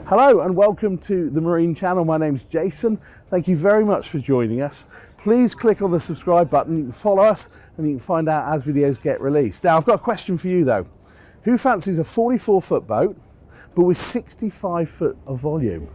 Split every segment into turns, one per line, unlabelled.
Hello and welcome to the Marine Channel. My name's Jason. Thank you very much for joining us. Please click on the subscribe button. You can follow us and you can find out as videos get released. Now I've got a question for you though. Who fancies a 44-foot boat but with 65 foot of volume?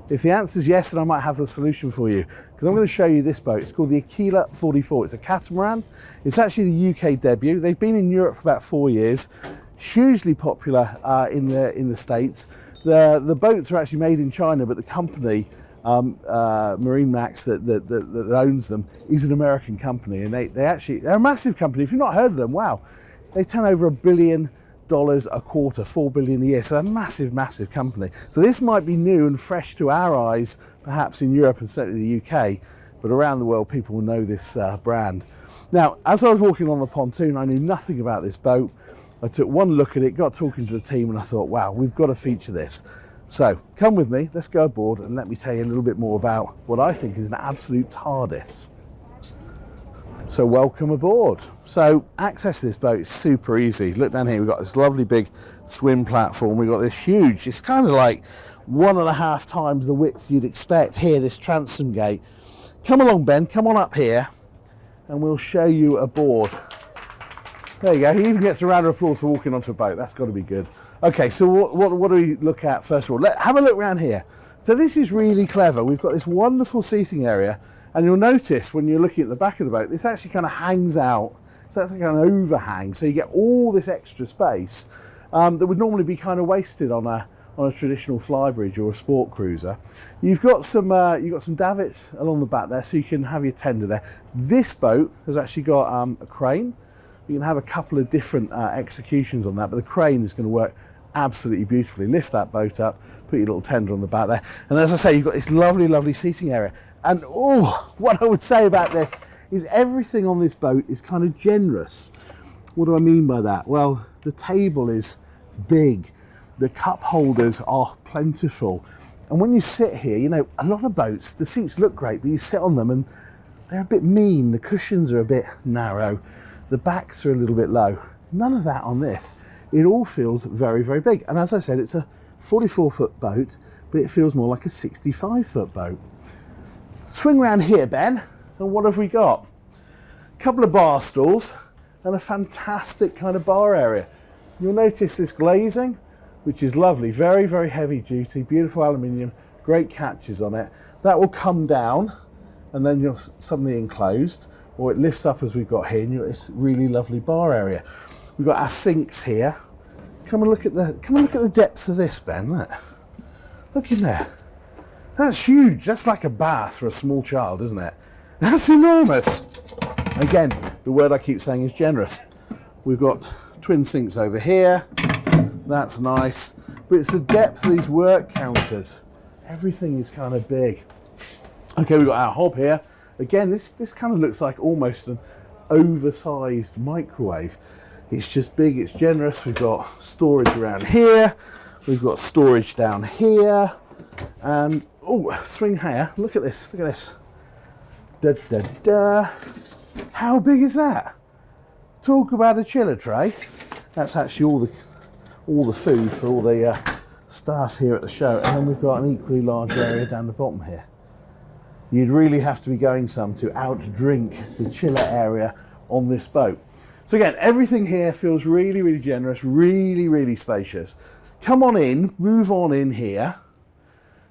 If the answer is yes, then I might have the solution for you, because I'm going to show you this boat. It's called the Aquila 44. It's a catamaran. It's actually the UK debut. They've been in Europe for about 4 years. Hugely popular in the States. The boats are actually made in China, but the company, Marine Max, that owns them, is an American company, and they're a massive company. If you've not heard of them, wow, they turn over $1 billion a quarter, 4 billion a year. So they're a massive, massive company. So this might be new and fresh to our eyes, perhaps in Europe and certainly the UK, but around the world people will know this brand. Now, as I was walking on the pontoon, I knew nothing about this boat. I took one look at it, got talking to the team, and I thought, wow, we've got to feature this. So come with me, let's go aboard and let me tell you a little bit more about what I think is an absolute TARDIS. So welcome aboard. So access to this boat is super easy. Look down here, we've got this lovely big swim platform. We've got this huge, it's kind of like 1.5 times the width you'd expect here, this transom gate. Come along, Ben, come on up here and we'll show you aboard. There you go, he even gets a round of applause for walking onto a boat. That's got to be good. Okay, so what do we look at first of all? Have a look around here. So this is really clever. We've got this wonderful seating area, and you'll notice when you're looking at the back of the boat, this actually kind of hangs out. So that's like an overhang. So you get all this extra space that would normally be kind of wasted on a traditional Flybridge or a sport cruiser. You've got some davits along the back there, so you can have your tender there. This boat has actually got a crane. You can have a couple of different executions on that, but the crane is going to work absolutely beautifully. Lift that boat up, put your little tender on the back there, and as I say, you've got this lovely, lovely seating area. And oh, what I would say about this is everything on this boat is kind of generous. What do I mean by that? Well, the table is big, the cup holders are plentiful, and when you sit here, you know, a lot of boats, the seats look great, but you sit on them and they're a bit mean. The cushions are a bit narrow. The backs are a little bit low. None of that on this. It all feels very, very big. And as I said, it's a 44-foot boat, but it feels more like a 65-foot boat. Swing around here, Ben, and what have we got? A couple of bar stools and a fantastic kind of bar area. You'll notice this glazing, which is lovely, very, very heavy duty, beautiful aluminium, great catches on it. That will come down and then you're suddenly enclosed, or it lifts up as we've got here, and you've got this really lovely bar area. We've got our sinks here. Come and look at the depth of this, Ben. Look in there. That's huge. That's like a bath for a small child, isn't it? That's enormous. Again, the word I keep saying is generous. We've got twin sinks over here. That's nice. But it's the depth of these work counters. Everything is kind of big. Okay, we've got our hob here. Again, this kind of looks like almost an oversized microwave. It's just big, it's generous. We've got storage around here. We've got storage down here. And, oh, swing here. Look at this, look at this. Da, da, da. How big is that? Talk about a chiller tray. That's actually all the food for all the staff here at the show. And then we've got an equally large area down the bottom here. You'd really have to be going some to outdrink the chiller area on this boat. So again, everything here feels really, really generous, really, really spacious. Come on in, move on in here.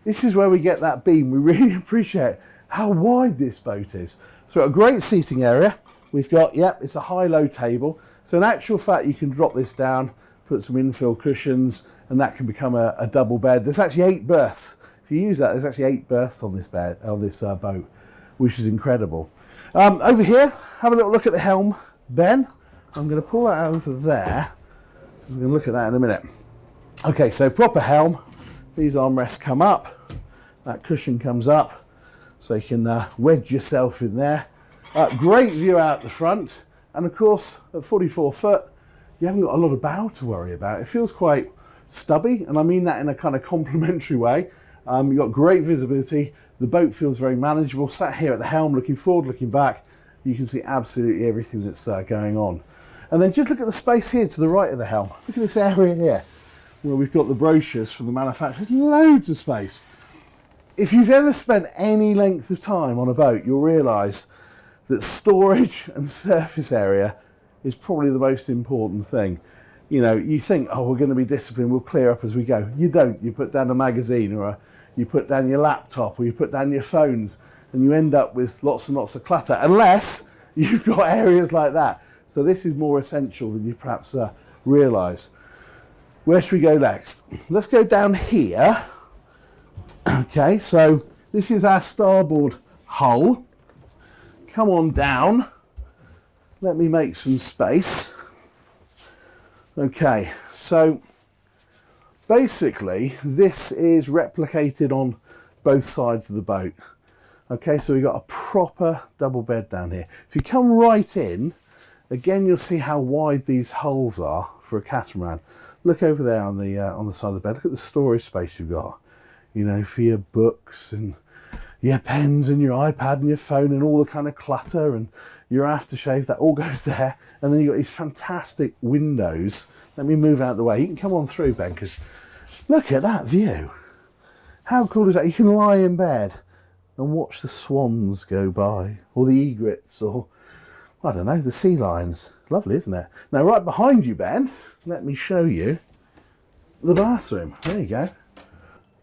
This is where we get that beam. We really appreciate how wide this boat is. So a great seating area. We've got, yep, it's a high-low table. So in actual fact, you can drop this down, put some infill cushions, and that can become a double bed. There's actually 8 berths. If you use that, there's actually 8 berths on this boat, which is incredible. Over here, have a little look at the helm, Ben. I'm going to pull that over there. We're going to look at that in a minute. Okay, so proper helm. These armrests come up. That cushion comes up, so you can wedge yourself in there. Great view out the front. And of course, at 44 foot, you haven't got a lot of bow to worry about. It feels quite stubby, and I mean that in a kind of complimentary way. You've got great visibility. The boat feels very manageable. Sat here at the helm, looking forward, looking back, you can see absolutely everything that's going on. And then just look at the space here to the right of the helm. Look at this area here. where we've got the brochures from the manufacturers. Loads of space. If you've ever spent any length of time on a boat, you'll realise that storage and surface area is probably the most important thing. You know, you think, oh, we're going to be disciplined, we'll clear up as we go. You don't. You put down a magazine, or you put down your laptop, or you put down your phones, and you end up with lots and lots of clutter, unless you've got areas like that. So this is more essential than you perhaps realise. Where should we go next? Let's go down here. Okay, so this is our starboard hull. Come on down. Let me make some space. Okay, so basically this is replicated on both sides of the boat. Okay, so we've got a proper double bed down here. If you come right in, again you'll see how wide these hulls are for a catamaran. Look over there on the side of the bed. Look at the storage space you've got. You know, for your books and your pens and your iPad and your phone and all the kind of clutter and your aftershave, that all goes there. And then you've got these fantastic windows. Let me move out of the way. You can come on through, Ben, because look at that view. How cool is that? You can lie in bed and watch the swans go by, or the egrets, or I don't know, the sea lions. Lovely, isn't it? Now, right behind you, Ben, let me show you the bathroom. There you go.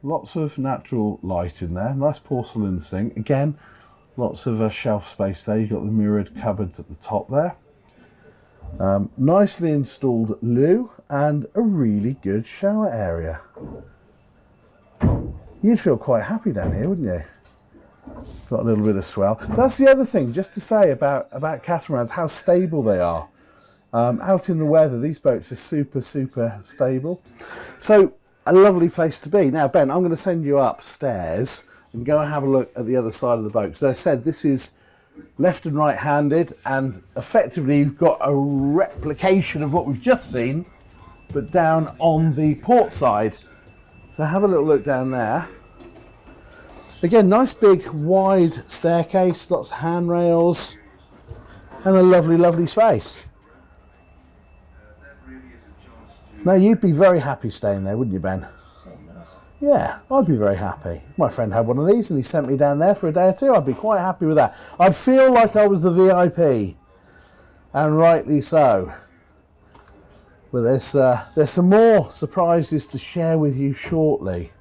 Lots of natural light in there. Nice porcelain sink. Again, lots of shelf space there. You've got the mirrored cupboards at the top there. Nicely installed loo and a really good shower area. You'd feel quite happy down here, wouldn't you? Got a little bit of swell. That's the other thing, just to say about catamarans, how stable they are. Out in the weather, these boats are super, super stable. So, a lovely place to be. Now, Ben, I'm going to send you upstairs and go and have a look at the other side of the boat. So, as I said, this is left and right-handed, and effectively you've got a replication of what we've just seen, but down on the port side. So, have a little look down there. Again, nice big wide staircase, lots of handrails, and a lovely, lovely space. Now, you'd be very happy staying there, wouldn't you, Ben? Yeah, I'd be very happy. My friend had one of these and he sent me down there for a day or two. I'd be quite happy with that. I'd feel like I was the VIP, and rightly so. But there's some more surprises to share with you shortly.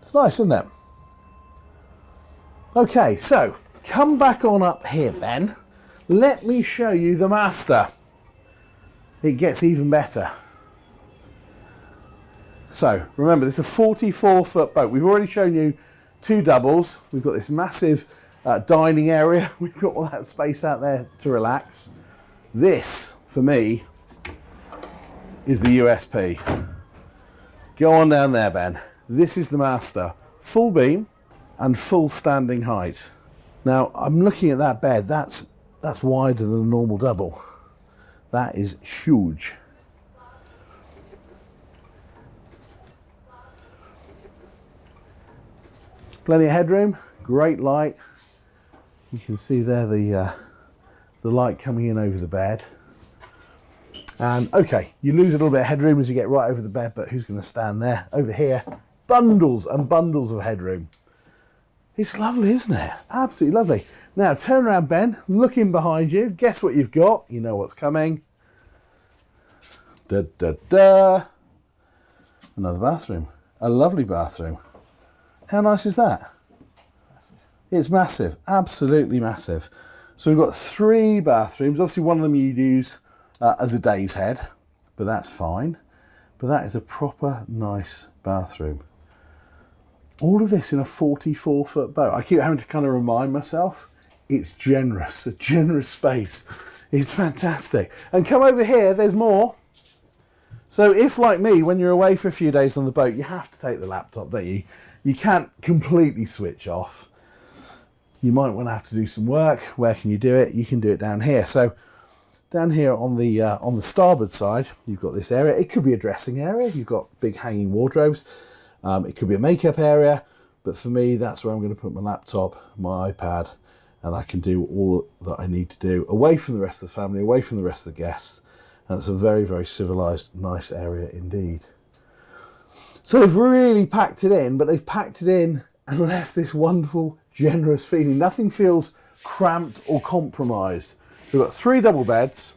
It's nice, isn't it? Okay, so come back on up here, Ben. Let me show you the master. It gets even better. So, remember, this is a 44-foot boat. We've already shown you two doubles. We've got this massive dining area. We've got all that space out there to relax. This, for me, is the USP. Go on down there, Ben. This is the master. Full beam and full standing height. Now, I'm looking at that bed. That's wider than a normal double. That is huge. Plenty of headroom, great light. You can see there the light coming in over the bed. And okay, you lose a little bit of headroom as you get right over the bed, but who's going to stand there? Over here, bundles and bundles of headroom. It's lovely, isn't it? Absolutely lovely. Now, turn around, Ben, look in behind you. Guess what you've got? You know what's coming. Da, da, da. Another bathroom. A lovely bathroom. How nice is that? Massive. It's massive, absolutely massive. So we've got 3 bathrooms. Obviously one of them you'd use as a day's head, but that's fine. But that is a proper nice bathroom. All of this in a 44-foot boat. I keep having to kind of remind myself, it's generous, a generous space. It's fantastic. And come over here, there's more. So if, like me, when you're away for a few days on the boat, you have to take the laptop, don't you? You can't completely switch off. You might want to have to do some work. Where can you do it? You can do it down here. So down here on the starboard side, you've got this area. It could be a dressing area. You've got big hanging wardrobes. It could be a makeup area. But for me, that's where I'm going to put my laptop, my iPad, and I can do all that I need to do away from the rest of the family, away from the rest of the guests. And it's a very, very civilized, nice area indeed. So they've really packed it in, but they've packed it in and left this wonderful, generous feeling. Nothing feels cramped or compromised. We've got 3 double beds.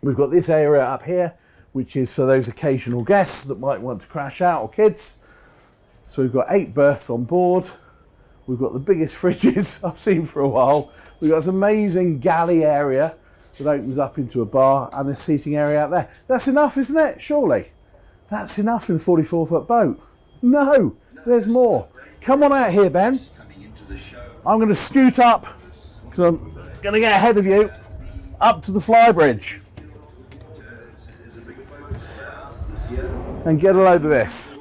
We've got this area up here, which is for those occasional guests that might want to crash out, or kids. So we've got 8 berths on board. We've got the biggest fridges I've seen for a while. We've got this amazing galley area that opens up into a bar, and this seating area out there. That's enough, isn't it? Surely. That's enough in the 44-foot boat. No, there's more. Come on out here, Ben. I'm going to scoot up, because I'm going to get ahead of you, up to the Flybridge. And get a load of this.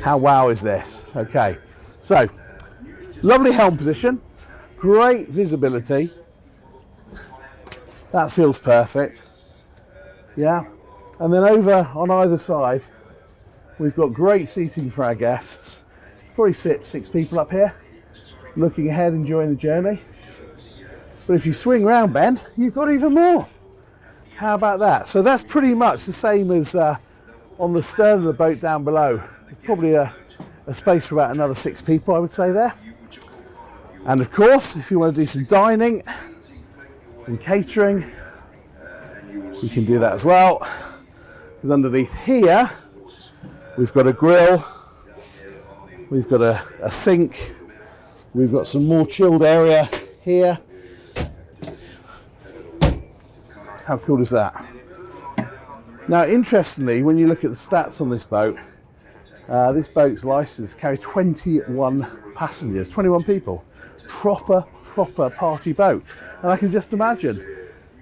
How wow is this? Okay, so lovely helm position, great visibility. That feels perfect. Yeah, and then over on either side, we've got great seating for our guests. Probably sit 6 people up here, looking ahead, enjoying the journey. But if you swing round, Ben, you've got even more. How about that? So that's pretty much the same as on the stern of the boat down below. There's probably a space for about another 6 people, I would say, there. And of course, if you want to do some dining and catering, you can do that as well. Because underneath here, we've got a grill, we've got a sink, we've got some more chilled area here. How cool is that? Now, interestingly, when you look at the stats on this boat's licensed to carry 21 passengers, 21 people. Proper party boat. And I can just imagine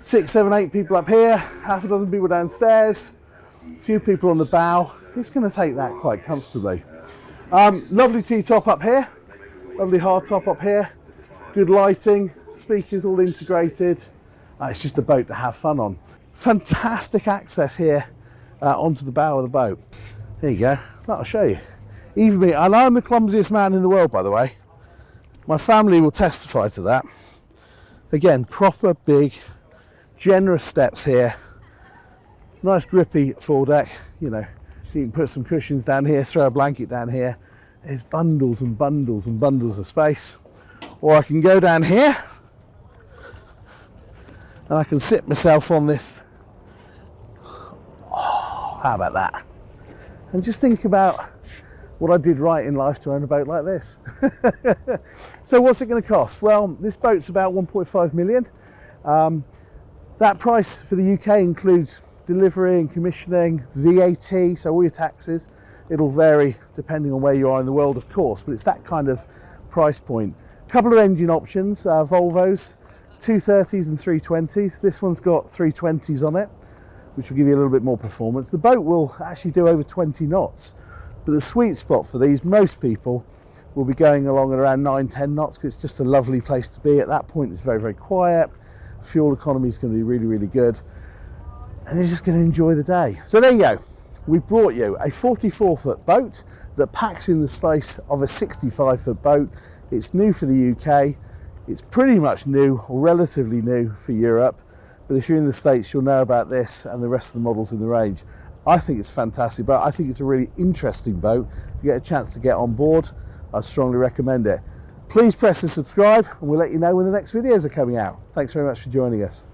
6, 7, 8 people up here, half a dozen people downstairs, a few people on the bow. It's going to take that quite comfortably. Lovely T-top up here, lovely hard top up here, good lighting, speakers all integrated. It's just a boat to have fun on. Fantastic access here onto the bow of the boat. There you go. I'll show you. Even me, and I'm the clumsiest man in the world, by the way. My family will testify to that. Again, proper big, generous steps here. Nice grippy foredeck. You know, you can put some cushions down here, throw a blanket down here. There's bundles and bundles and bundles of space. Or I can go down here and I can sit myself on this. Oh, how about that? And just think about what I did right in life to own a boat like this. So what's it going to cost? Well, this boat's about 1.5 million. That price for the UK includes delivery and commissioning, VAT, so all your taxes. It'll vary depending on where you are in the world, of course, but it's that kind of price point. A couple of engine options, Volvos, 230s and 320s. This one's got 320s on it, which will give you a little bit more performance. The boat will actually do over 20 knots, but the sweet spot for these, most people will be going along at around 9-10 knots because it's just a lovely place to be. At that point, it's very, very quiet. Fuel economy is going to be really, really good. And you're just going to enjoy the day. So there you go. We've brought you a 44-foot boat that packs in the space of a 65-foot boat. It's new for the UK. It's pretty much new, or relatively new, for Europe. But if you're in the States, you'll know about this and the rest of the models in the range. I think it's a fantastic boat. I think it's a really interesting boat. If you get a chance to get on board, I strongly recommend it. Please press the subscribe and we'll let you know when the next videos are coming out. Thanks very much for joining us.